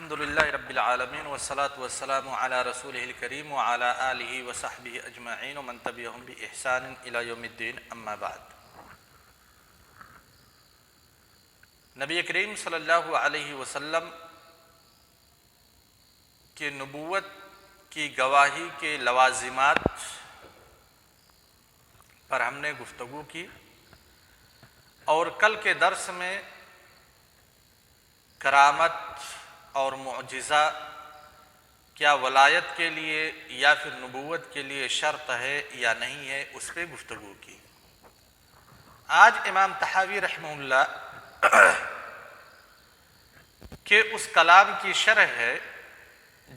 الحمد للہ رب العالمین والصلاة والسلام علی رسولہ الکریم وعلی آلہ وصحبہ اجمعین ومن تبعہم بإحسان الی یوم الدین اما بعد۔ نبی کریم صلی اللہ علیہ وسلم کی نبوت کی گواہی کے لوازمات پر ہم نے گفتگو کی، اور کل کے درس میں کرامت اور معجزہ کیا ولایت کے لیے یا پھر نبوت کے لیے شرط ہے یا نہیں ہے اس پہ گفتگو کی۔ آج امام طحاوی رحمہ اللہ کے اس کلام کی شرح ہے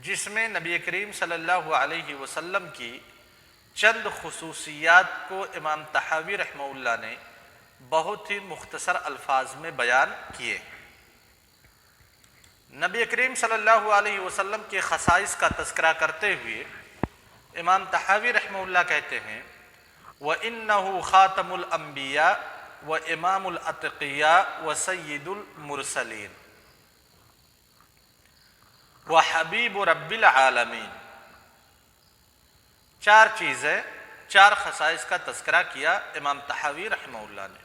جس میں نبی کریم صلی اللہ علیہ وسلم کی چند خصوصیات کو امام طحاوی رحمہ اللہ نے بہت ہی مختصر الفاظ میں بیان کیے۔ نبی کریم صلی اللہ علیہ وسلم کے خصائص کا تذکرہ کرتے ہوئے امام طحاوی رحمہ اللہ کہتے ہیں وَإِنَّهُ خَاتَمُ الْأَنْبِيَاءِ وَإِمَامُ الْأَتْقِيَاءِ وَسَيِّدُ الْمُرْسَلِينَ وَحَبِيبُ رَبِّ الْعَالَمِينَ۔ چار چیزیں، چار خصائص کا تذکرہ کیا امام طحاوی رحمہ اللہ نے۔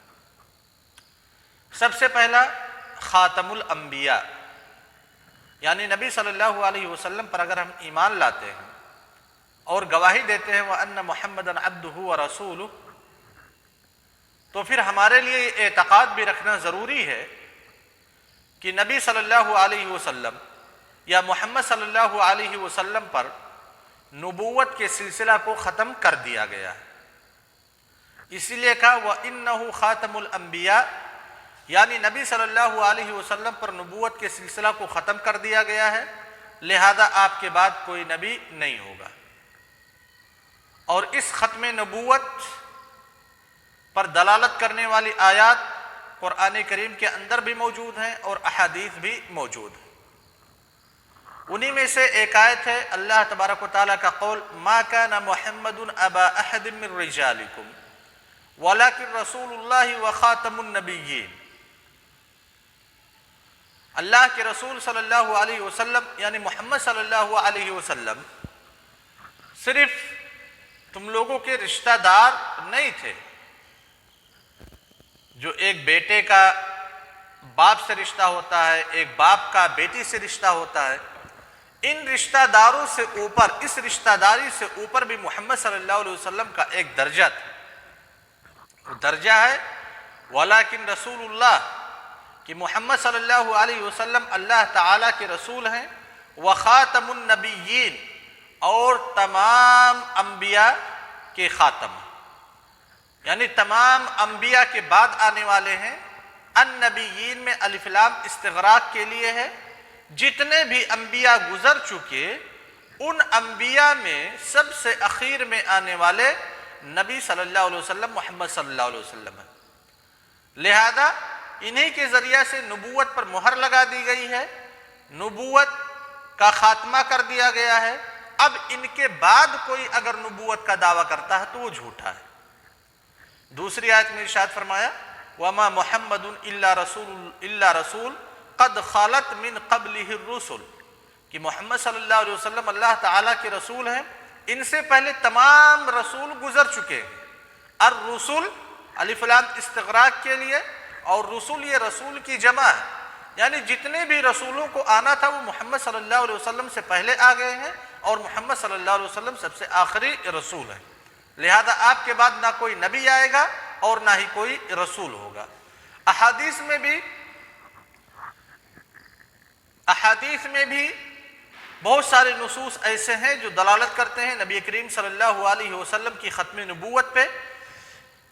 سب سے پہلا خاتم الانبیاء، یعنی نبی صلی اللہ علیہ وسلم پر اگر ہم ایمان لاتے ہیں اور گواہی دیتے ہیں وَأَنَّ مُحَمَّدًا عَبْدُهُ وَرَسُولُهُ، تو پھر ہمارے لیے یہ اعتقاد بھی رکھنا ضروری ہے کہ نبی صلی اللہ علیہ وسلم یا محمد صلی اللہ علیہ وسلم پر نبوت کے سلسلہ کو ختم کر دیا گیا ہے۔ اسی لیے کہا وَإِنَّهُ خَاتَمُ الْأَنْبِيَاءِ، یعنی نبی صلی اللہ علیہ وسلم پر نبوت کے سلسلہ کو ختم کر دیا گیا ہے، لہذا آپ کے بعد کوئی نبی نہیں ہوگا۔ اور اس ختم نبوت پر دلالت کرنے والی آیات قرآن کریم کے اندر بھی موجود ہیں اور احادیث بھی موجود ہیں۔ انہی میں سے ایک آیت ہے اللہ تبارک و تعالیٰ کا قول ما کان محمد ابا احد من رجالکم ولکن رسول اللہ وخاتم النبیین۔ اللہ کے رسول صلی اللہ علیہ وسلم یعنی محمد صلی اللہ علیہ وسلم صرف تم لوگوں کے رشتہ دار نہیں تھے، جو ایک بیٹے کا باپ سے رشتہ ہوتا ہے، ایک باپ کا بیٹی سے رشتہ ہوتا ہے، ان رشتہ داروں سے اوپر، اس رشتہ داری سے اوپر بھی محمد صلی اللہ علیہ وسلم کا ایک درجہ تھا۔ وہ درجہ ہے ولیکن رسول اللہ، کہ محمد صلی اللہ علیہ وسلم اللہ تعالیٰ کے رسول ہیں، وخاتم النبیین، اور تمام انبیاء کے خاتم، یعنی تمام انبیاء کے بعد آنے والے ہیں۔ النبیین میں الف لام استغراق کے لیے ہے، جتنے بھی انبیاء گزر چکے ان انبیاء میں سب سے اخیر میں آنے والے نبی صلی اللہ علیہ وسلم محمد صلی اللہ علیہ وسلم ہے۔ لہذا انہی کے ذریعہ سے نبوت پر مہر لگا دی گئی ہے، نبوت کا خاتمہ کر دیا گیا ہے۔ اب ان کے بعد کوئی اگر نبوت کا دعویٰ کرتا ہے تو وہ جھوٹا ہے۔ دوسری آیت میں ارشاد فرمایا وَمَا مُحَمَّدٌ إِلَّا رَسُولٌ قَدْ خَالَتْ مِنْ قَبْلِهِ الرُّسُلُ، کہ محمد صلی اللہ علیہ وسلم اللہ تعالیٰ کے رسول ہیں، ان سے پہلے تمام رسول گزر چکے ہیں۔ الرسول الف لام استغراق کے لیے، اور رسول یہ رسول کی جمع ہے، یعنی جتنے بھی رسولوں کو آنا تھا وہ محمد صلی اللہ علیہ وسلم سے پہلے آ گئے ہیں، اور محمد صلی اللہ علیہ وسلم سب سے آخری رسول ہے۔ لہذا آپ کے بعد نہ کوئی نبی آئے گا اور نہ ہی کوئی رسول ہوگا۔ احادیث میں بھی بہت سارے نصوص ایسے ہیں جو دلالت کرتے ہیں نبی کریم صلی اللہ علیہ وسلم کی ختم نبوت پہ۔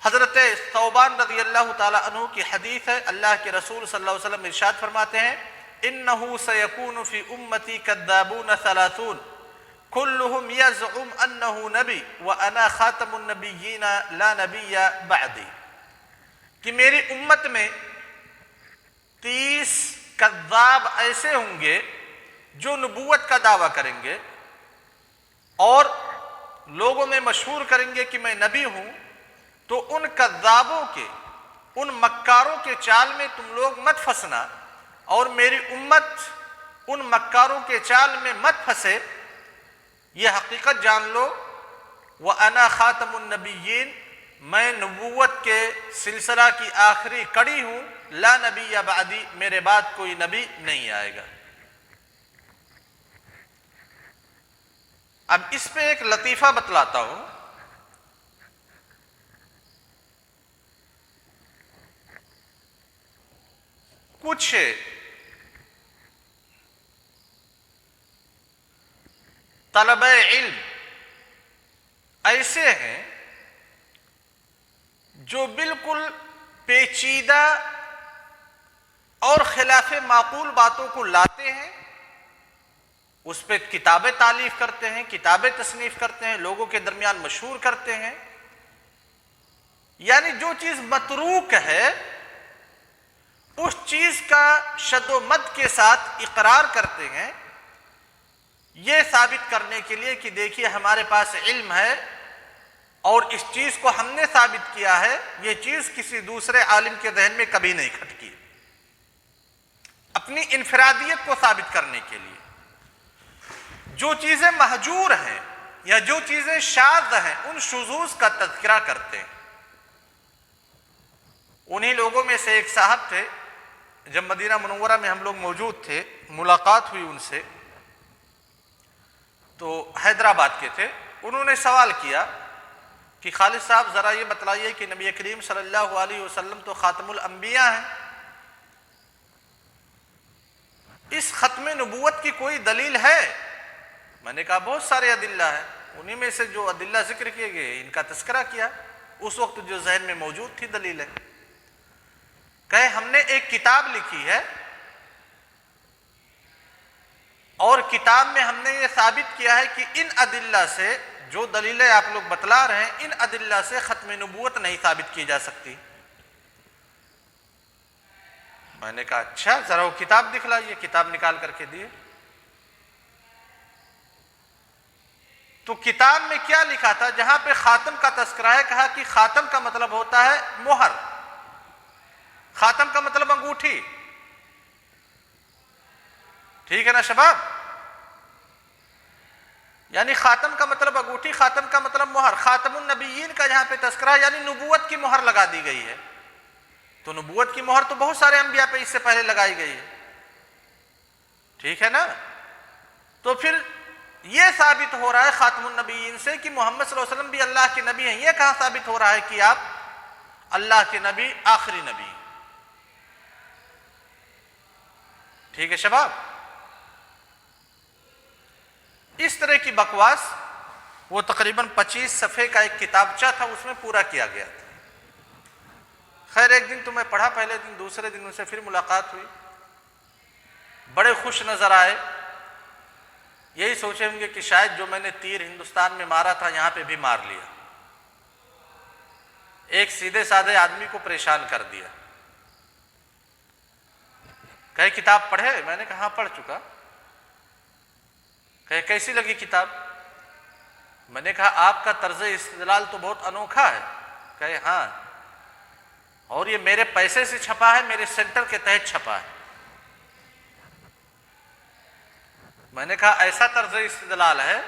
حضرت ثوبان رضی اللہ تعالیٰ عنہ کی حدیث ہے، اللہ کے رسول صلی اللہ علیہ وسلم ارشاد فرماتے ہیں اِنَّهُ سَيَكُونُ فِي أُمَّتِي كَذَّابُونَ ثَلَاثُونَ كُلُّهُمْ يَزْعُمُ أَنَّهُ نَبِيٌّ وَأَنَا خَاتَمُ النَّبِيِّينَ لَا نَبِيَّ بَعْدِي، کہ میری امت میں 30 کذاب ایسے ہوں گے جو نبوت کا دعویٰ کریں گے اور لوگوں میں مشہور کریں گے کہ میں نبی ہوں، تو ان کذابوں کے، ان مکاروں کے چال میں تم لوگ مت پھنسنا، اور میری امت ان مکاروں کے چال میں مت پھنسے، یہ حقیقت جان لو، وَأَنَا خَاتَمُ النَّبِيِّينَ، میں نبوت کے سلسلہ کی آخری کڑی ہوں، لا نبی بعدی، میرے بعد کوئی نبی نہیں آئے گا۔ اب اس پہ ایک لطیفہ بتلاتا ہوں۔ کچھ طلبہ علم ایسے ہیں جو بالکل پیچیدہ اور خلاف معقول باتوں کو لاتے ہیں، اس پہ کتابیں تالیف کرتے ہیں، کتابیں تصنیف کرتے ہیں، لوگوں کے درمیان مشہور کرتے ہیں، یعنی جو چیز متروک ہے اس چیز کا شد و مد کے ساتھ اقرار کرتے ہیں، یہ ثابت کرنے کے لیے کہ دیکھیے ہمارے پاس علم ہے اور اس چیز کو ہم نے ثابت کیا ہے، یہ چیز کسی دوسرے عالم کے ذہن میں کبھی نہیں کھٹکی، اپنی انفرادیت کو ثابت کرنے کے لیے۔ جو چیزیں مہجور ہیں یا جو چیزیں شاذ ہیں ان شذوذ کا تذکرہ کرتے ہیں۔ انہی لوگوں میں سے ایک صاحب تھے، جب مدینہ منورہ میں ہم لوگ موجود تھے، ملاقات ہوئی ان سے، تو حیدرآباد کے تھے، انہوں نے سوال کیا کہ خالد صاحب ذرا یہ بتلائیے کہ نبی کریم صلی اللہ علیہ وسلم تو خاتم الانبیاء ہیں، اس ختم نبوت کی کوئی دلیل ہے؟ میں نے کہا بہت سارے ادلہ ہیں، انہی میں سے جو ادلہ ذکر کیے گئے ان کا تذکرہ کیا، اس وقت جو ذہن میں موجود تھی دلیل ہے۔ کہے ہم نے ایک کتاب لکھی ہے اور کتاب میں ہم نے یہ ثابت کیا ہے کہ ان ادلہ سے، جو دلیلیں آپ لوگ بتلا رہے ہیں، ان ادلہ سے ختم نبوت نہیں ثابت کی جا سکتی۔ میں نے کہا اچھا ذرا وہ کتاب دکھلائیے، کتاب نکال کر کے دیے۔ تو کتاب میں کیا لکھا تھا؟ جہاں پہ خاتم کا تذکرہ ہے، کہا کہ خاتم کا مطلب ہوتا ہے مہر، خاتم کا مطلب انگوٹھی، ٹھیک ہے نا شباب؟ یعنی خاتم کا مطلب انگوٹھی، خاتم کا مطلب مہر، خاتم النبیین کا جہاں پہ تذکرہ ہے یعنی نبوت کی مہر لگا دی گئی ہے۔ تو نبوت کی مہر تو بہت سارے انبیاء پہ اس سے پہلے لگائی گئی ہے، ٹھیک ہے نا؟ تو پھر یہ ثابت ہو رہا ہے خاتم النبیین سے کہ محمد صلی اللہ علیہ وسلم بھی اللہ کے نبی ہیں۔ یہ کہاں ثابت ہو رہا ہے کہ آپ اللہ کے نبی، آخری نبی ہیں؟ ٹھیک ہے شباب؟ اس طرح کی بکواس وہ تقریباً 25 صفحے کا ایک کتابچہ تھا، اس میں پورا کیا گیا تھا۔ خیر ایک دن تو میں پڑھا، پہلے دن، دوسرے دن ان سے پھر ملاقات ہوئی، بڑے خوش نظر آئے، یہی سوچے ہوں گے کہ شاید جو میں نے تیر ہندوستان میں مارا تھا یہاں پہ بھی مار لیا، ایک سیدھے سادھے آدمی کو پریشان کر دیا۔ کہے کتاب پڑھے؟ میں نے کہا ہاں پڑھ چکا۔ کہے کیسی لگی کتاب؟ میں نے کہا آپ کا طرز استدلال تو بہت انوکھا ہے۔ کہے ہاں، اور یہ میرے پیسے سے چھپا ہے، میرے سینٹر کے تحت چھپا ہے۔ میں نے کہا ایسا طرز استدلال ہے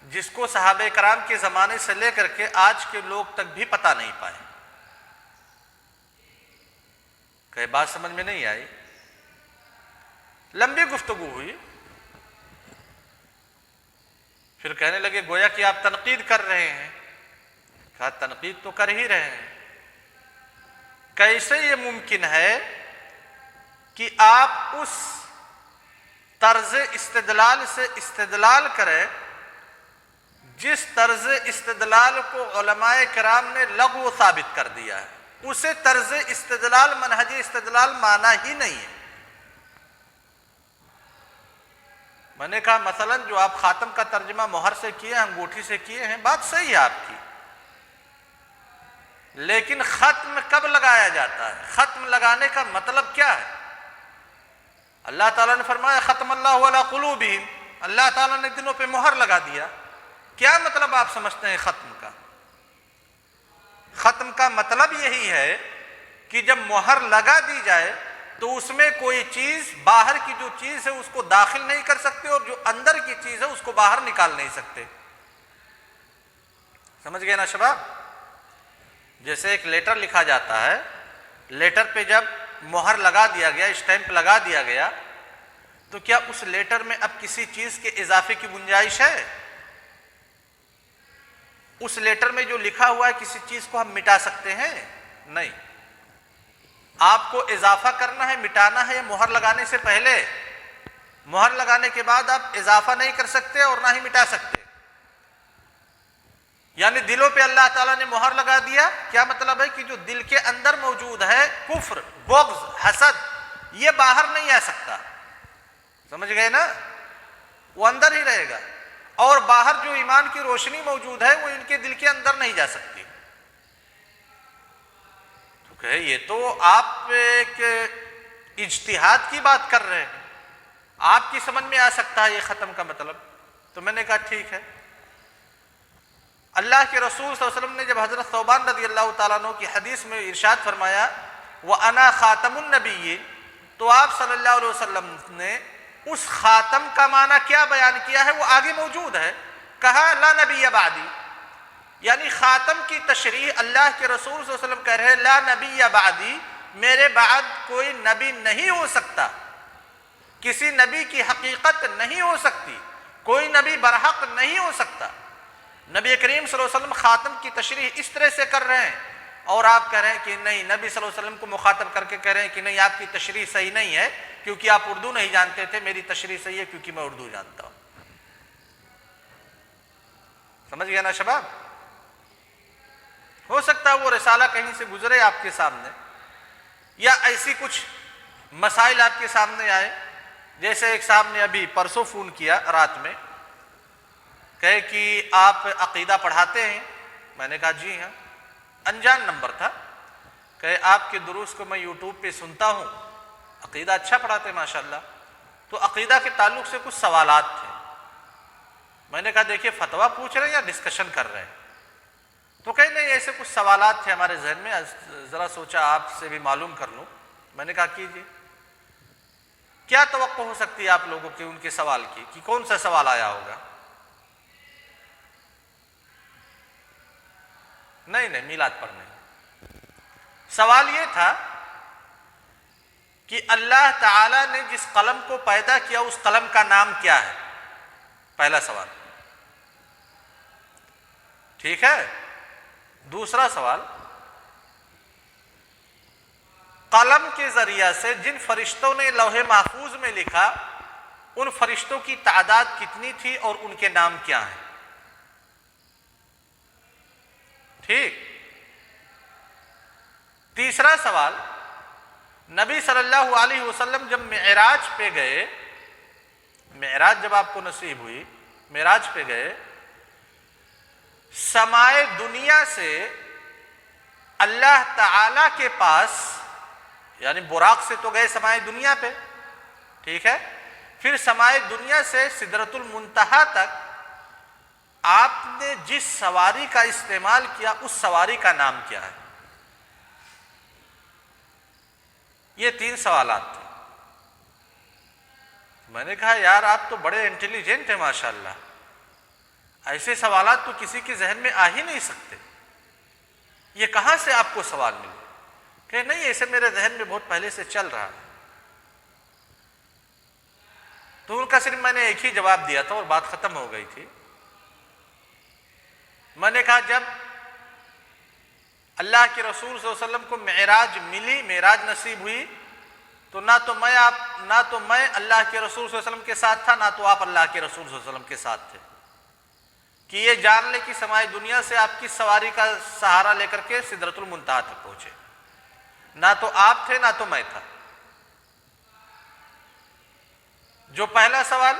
جس کو صحابہ کرام کے زمانے سے لے کر کے آج کے لوگ تک بھی پتہ نہیں پائے۔ کہ بات سمجھ میں نہیں آئی؟ لمبی گفتگو ہوئی، پھر کہنے لگے گویا کہ آپ تنقید کر رہے ہیں۔ کہا تنقید تو کر ہی رہے ہیں، کیسے یہ ممکن ہے کہ آپ اس طرز استدلال سے استدلال کریں جس طرز استدلال کو علماء کرام نے لغو ثابت کر دیا ہے؟ اسے طرز استدلال، منہج استدلال مانا ہی نہیں ہے۔ میں نے کہا مثلا جو آپ خاتم کا ترجمہ مہر سے کیے ہیں، انگوٹھی سے کیے ہیں، بات صحیح ہے آپ کی، لیکن ختم کب لگایا جاتا ہے؟ ختم لگانے کا مطلب کیا ہے؟ اللہ تعالیٰ نے فرمایا ختم اللہ علی قلوبہم، اللہ تعالیٰ نے دلوں پہ مہر لگا دیا۔ کیا مطلب آپ سمجھتے ہیں ختم کا؟ ختم کا مطلب یہی ہے کہ جب مہر لگا دی جائے تو اس میں کوئی چیز باہر کی جو چیز ہے اس کو داخل نہیں کر سکتے اور جو اندر کی چیز ہے اس کو باہر نکال نہیں سکتے. سمجھ گئے نا شباب؟ جیسے ایک لیٹر لکھا جاتا ہے، لیٹر پہ جب مہر لگا دیا گیا، اسٹیمپ لگا دیا گیا، تو کیا اس لیٹر میں اب کسی چیز کے اضافے کی گنجائش ہے؟ اس لیٹر میں جو لکھا ہوا ہے کسی چیز کو ہم مٹا سکتے ہیں؟ نہیں. آپ کو اضافہ کرنا ہے، مٹانا ہے مہر لگانے سے پہلے. مہر لگانے کے بعد آپ اضافہ نہیں کر سکتے اور نہ ہی مٹا سکتے. یعنی دلوں پہ اللہ تعالیٰ نے مہر لگا دیا. کیا مطلب ہے؟ کہ جو دل کے اندر موجود ہے کفر، بغض، حسد، یہ باہر نہیں آ سکتا. سمجھ گئے نا؟ وہ اندر ہی رہے گا. اور باہر جو ایمان کی روشنی موجود ہے وہ ان کے دل کے اندر نہیں جا سکتی. تو کہ یہ تو آپ ایک اجتہاد کی بات کر رہے ہیں، آپ کی سمجھ میں آ سکتا ہے یہ ختم کا مطلب. تو میں نے کہا ٹھیک ہے. اللہ کے رسول صلی اللہ علیہ وسلم نے جب حضرت ثوبان رضی اللہ تعالیٰ عنہ کی حدیث میں ارشاد فرمایا وَأَنَا خَاتَمُ النَّبِيِّينَ، تو آپ صلی اللہ علیہ وسلم نے اس خاتم کا معنی کیا بیان کیا ہے وہ آگے موجود ہے. کہا لا نبی بعدی، یعنی خاتم کی تشریح اللہ کے رسول صلی اللہ علیہ وسلم کہہ رہے لا نبی بعدی، میرے بعد کوئی نبی نہیں ہو سکتا، کسی نبی کی حقیقت نہیں ہو سکتی، کوئی نبی برحق نہیں ہو سکتا. نبی کریم صلی اللہ علیہ وسلم خاتم کی تشریح اس طرح سے کر رہے ہیں اور آپ کہہ رہے ہیں کہ نہیں، نبی صلی اللہ علیہ وسلم کو مخاطب کر کے کہہ رہے ہیں کہ نہیں آپ کی تشریح صحیح نہیں ہے کیونکہ آپ اردو نہیں جانتے تھے، میری تشریح صحیح ہے کیونکہ میں اردو جانتا ہوں. سمجھ گیا نا شباب؟ ہو سکتا ہے وہ رسالہ کہیں سے گزرے آپ کے سامنے، یا ایسی کچھ مسائل آپ کے سامنے آئے. جیسے ایک صاحب نے ابھی پرسوں فون کیا رات میں، کہے کہ آپ عقیدہ پڑھاتے ہیں. میں نے کہا جی ہاں. انجان نمبر تھا. کہے آپ کے دروس کو میں یوٹیوب پہ سنتا ہوں، عقیدہ اچھا پڑھاتے ہیں ماشاءاللہ. تو عقیدہ کے تعلق سے کچھ سوالات تھے. میں نے کہا دیکھیے فتویٰ پوچھ رہے ہیں یا ڈسکشن کر رہے ہیں؟ تو کہیں نہیں ایسے کچھ سوالات تھے ہمارے ذہن میں، ذرا سوچا آپ سے بھی معلوم کر لوں. میں نے کہا کیجیے. کیا توقع ہو سکتی ہے آپ لوگوں کی ان کے سوال کی، کہ کون سا سوال آیا ہوگا؟ نہیں میلاد پر نہیں. سوال یہ تھا کہ اللہ تعالیٰ نے جس قلم کو پیدا کیا اس قلم کا نام کیا ہے؟ پہلا سوال. ٹھیک ہے. دوسرا سوال، قلم کے ذریعہ سے جن فرشتوں نے لوح محفوظ میں لکھا ان فرشتوں کی تعداد کتنی تھی اور ان کے نام کیا ہیں؟ ٹھیک. تیسرا سوال، نبی صلی اللہ علیہ وسلم جب معراج پہ گئے، معراج جب آپ کو نصیب ہوئی، معراج پہ گئے، سمائے دنیا سے اللہ تعالی کے پاس، یعنی براق سے تو گئے سمائے دنیا پہ، ٹھیک ہے، پھر سمائے دنیا سے سدرۃ المنتہا تک آپ نے جس سواری کا استعمال کیا اس سواری کا نام کیا ہے؟ یہ 3 سوالات تھے. میں نے کہا یار آپ تو بڑے انٹیلیجنٹ ہیں ماشاءاللہ، ایسے سوالات تو کسی کے ذہن میں آ ہی نہیں سکتے، یہ کہاں سے آپ کو سوال ملے؟ کہ نہیں ایسے میرے ذہن میں بہت پہلے سے چل رہا ہے. تو ان کا صرف میں نے ایک ہی جواب دیا تھا اور بات ختم ہو گئی تھی. میں نے کہا جب اللہ کے رسول صلی اللہ علیہ وسلم کو معراج ملی، معراج نصیب ہوئی، تو نہ تو میں اللہ کے رسول صلی اللہ علیہ وسلم کے ساتھ تھا، نہ تو آپ اللہ کے رسول صلی اللہ علیہ وسلم کے ساتھ تھے، کہ یہ جان لے کہ سمائے دنیا سے آپ کی سواری کا سہارا لے کر کے سدرۃ المنتہا تک پہنچے. نہ تو آپ تھے نہ تو میں تھا. جو پہلا سوال،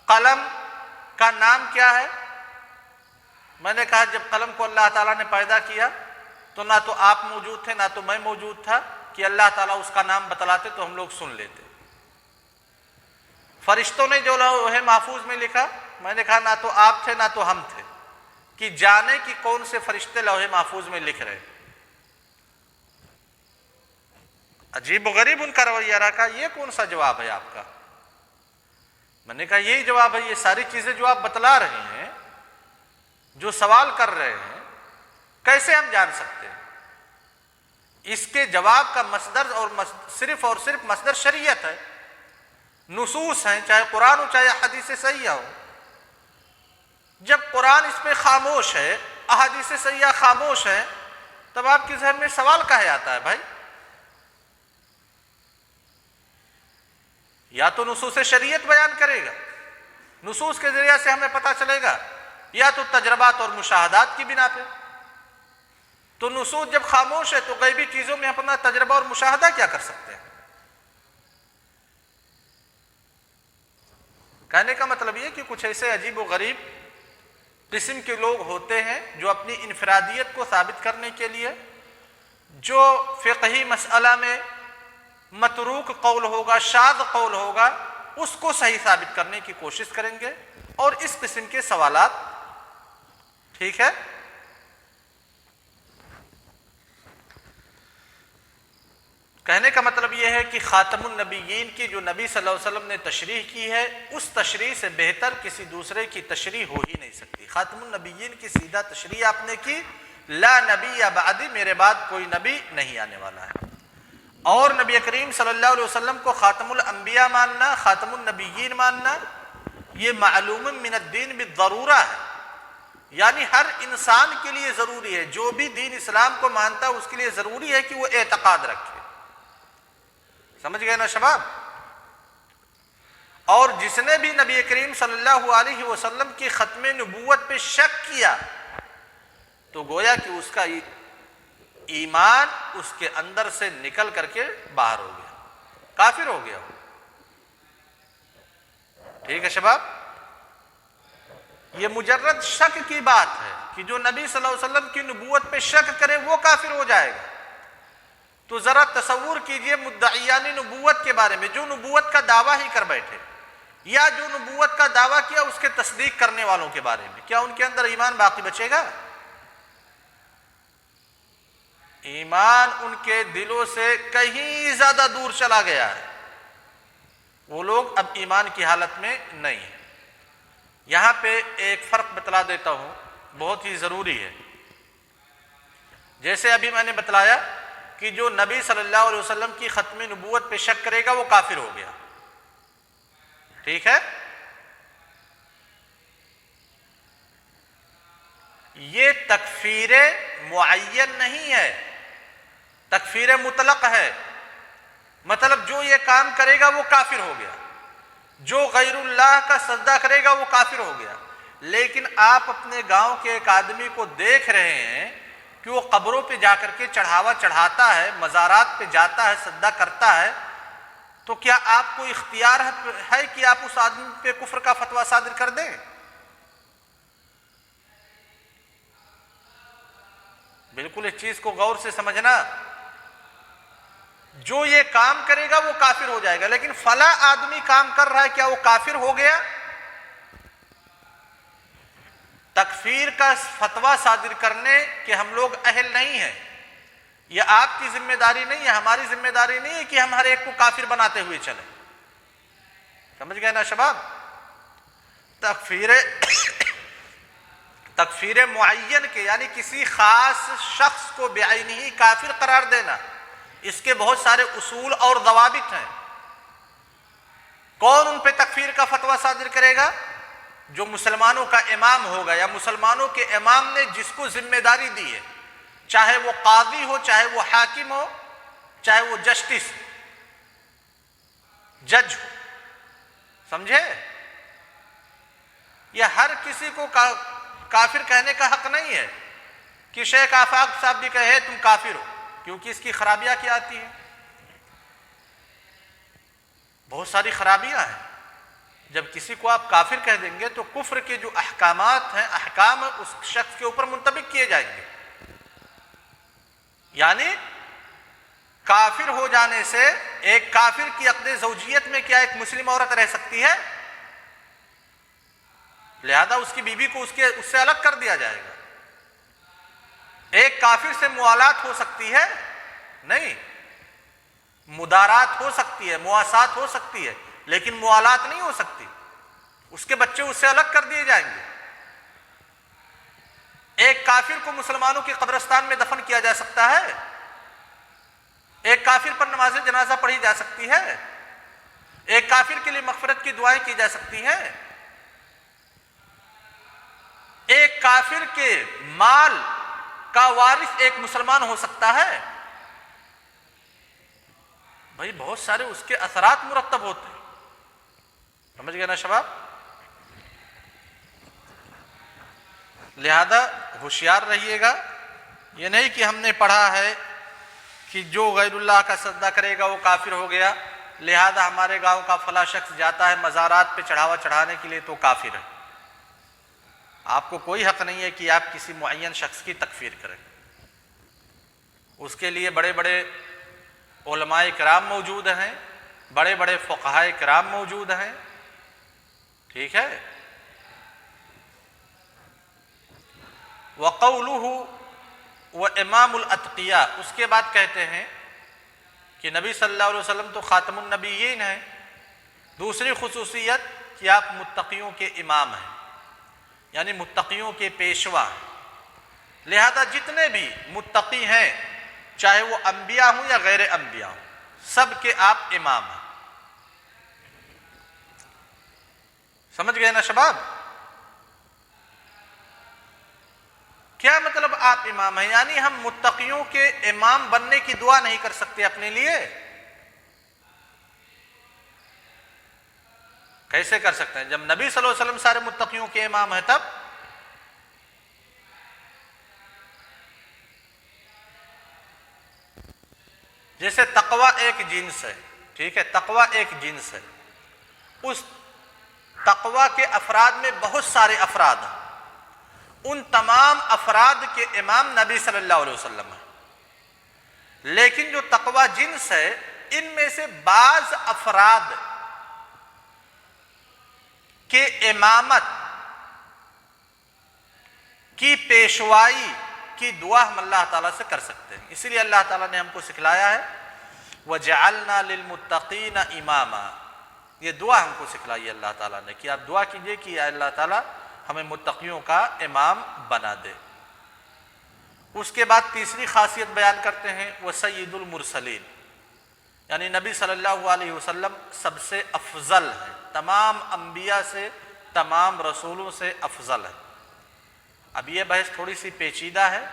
قلم کا نام کیا ہے؟ میں نے کہا جب قلم کو اللہ تعالیٰ نے پیدا کیا تو نہ تو آپ موجود تھے نہ تو میں موجود تھا کہ اللہ تعالیٰ اس کا نام بتلاتے تو ہم لوگ سن لیتے. فرشتوں نے جو لوح محفوظ میں لکھا، میں نے کہا نہ تو آپ تھے نہ تو ہم تھے کہ جانے کہ کون سے فرشتے لوح محفوظ میں لکھ رہے. عجیب و غریب ان کا رویہ رکھا. یہ کون سا جواب ہے آپ کا؟ میں نے کہا یہی جواب ہے. یہ ساری چیزیں جو آپ بتلا رہے ہیں، جو سوال کر رہے ہیں، کیسے ہم جان سکتے ہیں؟ اس کے جواب کا مصدر اور صرف مصدر شریعت ہے، نصوص ہیں، چاہے قرآن ہو چاہے حدیث صحیحہ ہو. جب قرآن اس پہ خاموش ہے، احادیث صحیحہ خاموش ہے، تب آپ کے ذہن میں سوال کہے آتا ہے بھائی؟ یا تو نصوص شریعت بیان کرے گا، نصوص کے ذریعے سے ہمیں پتہ چلے گا، یا تو تجربات اور مشاہدات کی بنا پہ. تو نصوص جب خاموش ہے تو غیبی چیزوں میں اپنا تجربہ اور مشاہدہ کیا کر سکتے ہیں؟ کہنے کا مطلب یہ کہ کچھ ایسے عجیب و غریب قسم کے لوگ ہوتے ہیں جو اپنی انفرادیت کو ثابت کرنے کے لیے جو فقہی مسئلہ میں متروک قول ہوگا، شاذ قول ہوگا، اس کو صحیح ثابت کرنے کی کوشش کریں گے، اور اس قسم کے سوالات. ٹھیک ہے؟ کہنے کا مطلب یہ ہے کہ خاتم النبیین کی جو نبی صلی اللہ علیہ وسلم نے تشریح کی ہے، اس تشریح سے بہتر کسی دوسرے کی تشریح ہو ہی نہیں سکتی. خاتم النبیین کی سیدھا تشریح آپ نے کی، لا نبی بعدی، میرے بعد کوئی نبی نہیں آنے والا ہے. اور نبی کریم صلی اللہ علیہ وسلم کو خاتم الانبیاء ماننا، خاتم النبیین ماننا، یہ معلوم من الدین بالضرورہ ہے. یعنی ہر انسان کے لیے ضروری ہے، جو بھی دین اسلام کو مانتا ہے اس کے لیے ضروری ہے کہ وہ اعتقاد رکھے. سمجھ گئے نا شباب؟ اور جس نے بھی نبی کریم صلی اللہ علیہ وسلم کی ختم نبوت پہ شک کیا تو گویا کہ اس کا ایمان اس کے اندر سے نکل کر کے باہر ہو گیا، کافر ہو گیا. ٹھیک ہے شباب؟ یہ مجرد شک کی بات ہے کہ جو نبی صلی اللہ علیہ وسلم کی نبوت پہ شک کرے وہ کافر ہو جائے گا. تو ذرا تصور کیجئے مدعیان نبوت کے بارے میں جو نبوت کا دعویٰ ہی کر بیٹھے، یا جو نبوت کا دعویٰ کیا اس کے تصدیق کرنے والوں کے بارے میں، کیا ان کے اندر ایمان باقی بچے گا؟ ایمان ان کے دلوں سے کہیں زیادہ دور چلا گیا ہے. وہ لوگ اب ایمان کی حالت میں نہیں ہیں. یہاں پہ ایک فرق بتلا دیتا ہوں، بہت ہی ضروری ہے. جیسے ابھی میں نے بتلایا کہ جو نبی صلی اللہ علیہ وسلم کی ختم نبوت پہ شک کرے گا وہ کافر ہو گیا. ٹھیک ہے؟ یہ تکفیر معین نہیں ہے، تکفیر مطلق ہے. مطلب جو یہ کام کرے گا وہ کافر ہو گیا، جو غیر اللہ کا سجدہ کرے گا وہ کافر ہو گیا. لیکن آپ اپنے گاؤں کے ایک آدمی کو دیکھ رہے ہیں کہ وہ قبروں پہ جا کر کے چڑھاوا چڑھاتا ہے، مزارات پہ جاتا ہے، سجدہ کرتا ہے، تو کیا آپ کو اختیار ہے کہ آپ اس آدمی پہ کفر کا فتویٰ صادر کر دیں؟ بالکل اس چیز کو غور سے سمجھنا. جو یہ کام کرے گا وہ کافر ہو جائے گا، لیکن فلاں آدمی کام کر رہا ہے، کیا وہ کافر ہو گیا؟ تکفیر کا فتویٰ صادر کرنے کے ہم لوگ اہل نہیں ہیں. یہ آپ کی ذمہ داری نہیں ہے، ہماری ذمہ داری نہیں ہے کہ ہم ہر ایک کو کافر بناتے ہوئے چلیں. سمجھ گئے نا شباب؟ تکفیر معین کے یعنی کسی خاص شخص کو بعینہ کافر قرار دینا، اس کے بہت سارے اصول اور ضوابط ہیں. کون ان پہ تکفیر کا فتویٰ صادر کرے گا؟ جو مسلمانوں کا امام ہوگا، یا مسلمانوں کے امام نے جس کو ذمہ داری دی ہے، چاہے وہ قاضی ہو، چاہے وہ حاکم ہو، چاہے وہ جسٹس جج ہو. سمجھے؟ یہ ہر کسی کو کافر کہنے کا حق نہیں ہے کہ شیخ آفاق صاحب بھی کہے تم کافر ہو، کیونکہ اس کی خرابیاں کیا آتی ہیں؟ بہت ساری خرابیاں ہیں. جب کسی کو آپ کافر کہہ دیں گے تو کفر کے جو احکامات ہیں، احکام اس شخص کے اوپر منطبق کیے جائیں گے. یعنی کافر ہو جانے سے ایک کافر کی عقد زوجیت میں کیا ایک مسلم عورت رہ سکتی ہے؟ لہذا اس کی بیوی کو اس سے الگ کر دیا جائے گا. ایک کافر سے موالات ہو سکتی ہے؟ نہیں. مدارات ہو سکتی ہے، مواسات ہو سکتی ہے، لیکن موالات نہیں ہو سکتی، اس کے بچے اس سے الگ کر دیے جائیں گے۔ ایک کافر کو مسلمانوں کے قبرستان میں دفن کیا جا سکتا ہے، ایک کافر پر نماز جنازہ پڑھی جا سکتی ہے، ایک کافر کے لیے مغفرت کی دعائیں کی جا سکتی ہیں، ایک کافر کے مال کا وارث ایک مسلمان ہو سکتا ہے۔ بھائی بہت سارے اس کے اثرات مرتب ہوتے ہیں، سمجھ گئے نا شباب؟ لہذا ہوشیار رہیے گا، یہ نہیں کہ ہم نے پڑھا ہے کہ جو غیر اللہ کا سجدہ کرے گا وہ کافر ہو گیا، لہذا ہمارے گاؤں کا فلاں شخص جاتا ہے مزارات پہ چڑھاوا چڑھانے کے لیے تو کافر ہے۔ آپ کو کوئی حق نہیں ہے کہ آپ کسی معین شخص کی تکفیر کریں، اس کے لیے بڑے بڑے علماء کرام موجود ہیں، بڑے بڑے فقہاء کرام موجود ہیں، ٹھیک ہے۔ وَقَوْلُهُ وَإِمَامُ الْأَتْقِيَاء، اس کے بعد کہتے ہیں کہ نبی صلی اللہ علیہ وسلم تو خاتم النبیین ہیں۔ دوسری خصوصیت کہ آپ متقیوں کے امام ہیں، یعنی متقیوں کے پیشوا ہیں، لہذا جتنے بھی متقی ہیں چاہے وہ انبیاء ہوں یا غیر انبیاء ہوں، سب کے آپ امام ہیں۔ سمجھ گئے نا شباب؟ کیا مطلب آپ امام ہیں؟ یعنی ہم متقیوں کے امام بننے کی دعا نہیں کر سکتے اپنے لیے؟ کیسے کر سکتے ہیں جب نبی صلی اللہ علیہ وسلم سارے متقیوں کے امام ہیں؟ تب جیسے تقوی ایک جنس ہے، ٹھیک ہے، تقوی ایک جنس ہے، اس تقوی کے افراد میں بہت سارے افراد ہیں، ان تمام افراد کے امام نبی صلی اللہ علیہ وسلم ہیں، لیکن جو تقوی جنس ہے ان میں سے بعض افراد کے امامت کی پیشوائی کی دعا ہم اللہ تعالیٰ سے کر سکتے ہیں۔ اسی لیے اللہ تعالیٰ نے ہم کو سکھلایا ہے وَجَعَلْنَا لِلْمُتَّقِينَ إِمَامًا، یہ دعا ہم کو سکھلائی ہے اللہ تعالیٰ نے کہ آپ دعا کیجئے کہ اللہ تعالیٰ ہمیں متقیوں کا امام بنا دے۔ اس کے بعد تیسری خاصیت بیان کرتے ہیں وہ سید المرسلین، یعنی نبی صلی اللہ علیہ وسلم سب سے افضل ہے، تمام انبیاء سے، تمام رسولوں سے افضل ہے۔ اب یہ بحث تھوڑی سی پیچیدہ ہے،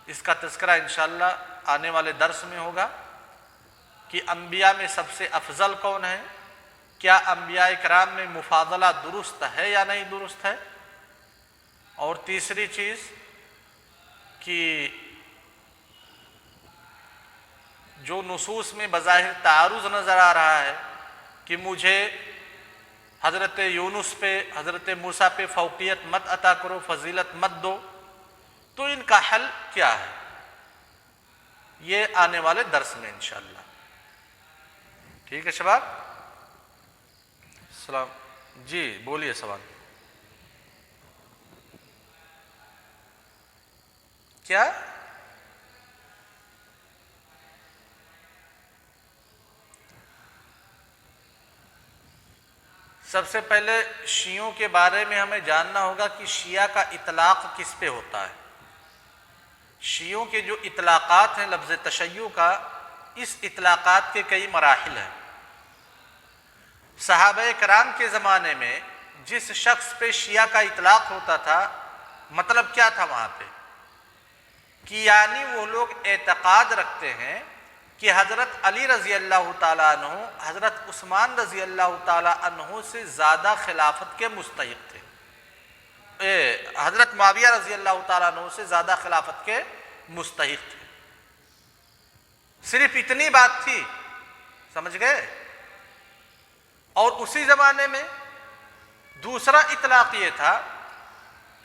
اس کا تذکرہ انشاءاللہ آنے والے درس میں ہوگا کہ انبیاء میں سب سے افضل کون ہے، کیا انبیاء کرام میں مفاضلہ درست ہے یا نہیں درست ہے، اور تیسری چیز کہ جو نصوص میں بظاہر تعارض نظر آ رہا ہے کہ مجھے حضرت یونس پہ، حضرت موسیٰ پہ فوقیت مت عطا کرو، فضیلت مت دو، تو ان کا حل کیا ہے، یہ آنے والے درس میں انشاءاللہ، ٹھیک ہے شباب؟ السلام جی بولیے سوال کیا؟ سب سے پہلے شیعوں کے بارے میں ہمیں جاننا ہوگا کہ شیعہ کا اطلاق کس پہ ہوتا ہے۔ شیعوں کے جو اطلاقات ہیں لفظ تشیع کا، اس اطلاقات کے کئی مراحل ہیں۔ صحابہ کرام کے زمانے میں جس شخص پہ شیعہ کا اطلاق ہوتا تھا، مطلب کیا تھا وہاں پہ کہ یعنی وہ لوگ اعتقاد رکھتے ہیں کہ حضرت علی رضی اللہ تعالیٰ عنہ حضرت عثمان رضی اللہ تعالیٰ عنہ سے زیادہ خلافت کے مستحق تھے، حضرت معاویہ رضی اللہ تعالیٰ عنہ سے زیادہ خلافت کے مستحق تھے۔ صرف اتنی بات تھی، سمجھ گئے؟ اور اسی زمانے میں دوسرا اطلاق یہ تھا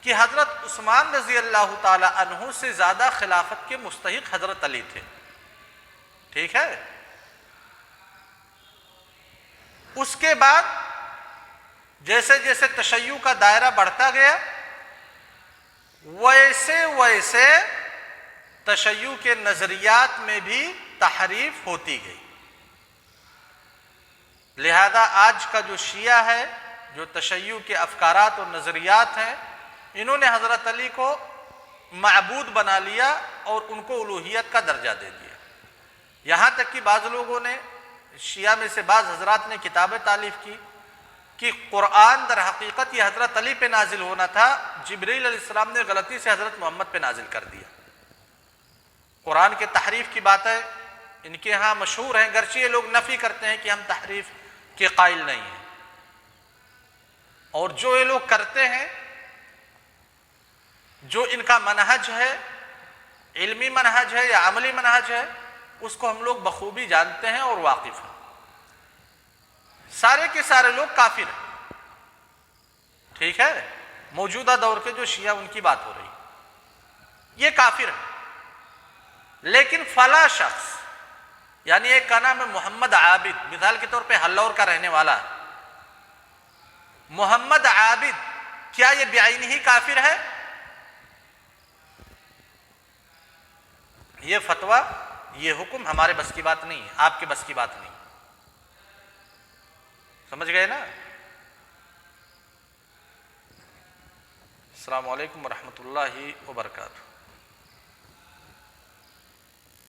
کہ حضرت عثمان رضی اللہ تعالیٰ عنہ سے زیادہ خلافت کے مستحق حضرت علی تھے، ٹھیک ہے؟ اس کے بعد جیسے جیسے تشیع کا دائرہ بڑھتا گیا، ویسے ویسے تشیع کے نظریات میں بھی تحریف ہوتی گئی۔ لہذا آج کا جو شیعہ ہے، جو تشیع کے افکارات اور نظریات ہیں، انہوں نے حضرت علی کو معبود بنا لیا اور ان کو الوہیت کا درجہ دے دیا۔ یہاں تک کہ بعض لوگوں نے، شیعہ میں سے بعض حضرات نے کتابیں تالیف کی کہ قرآن در حقیقت یہ حضرت علی پہ نازل ہونا تھا، جبریل علیہ السلام نے غلطی سے حضرت محمد پہ نازل کر دیا۔ قرآن کے تحریف کی باتیں ان کے ہاں مشہور ہیں، گرچہ یہ لوگ نفی کرتے ہیں کہ ہم تحریف کے قائل نہیں ہیں، اور جو یہ لوگ کرتے ہیں، جو ان کا منہج ہے، علمی منہج ہے یا عملی منہج ہے، اس کو ہم لوگ بخوبی جانتے ہیں اور واقف ہیں۔ سارے کے سارے لوگ کافر ہیں، ٹھیک ہے، موجودہ دور کے جو شیعہ ان کی بات ہو رہی، یہ کافر ہیں۔ لیکن فلا شخص، یعنی ایک کا نام ہے محمد عابد، مثال کے طور پہ ہلور کا رہنے والا ہے، محمد عابد، کیا یہ بعینہ ہی کافر ہے؟ یہ فتویٰ، یہ حکم ہمارے بس کی بات نہیں ہے، آپ کے بس کی بات نہیں، سمجھ گئے نا؟ السلام علیکم ورحمۃ اللہ وبرکاتہ۔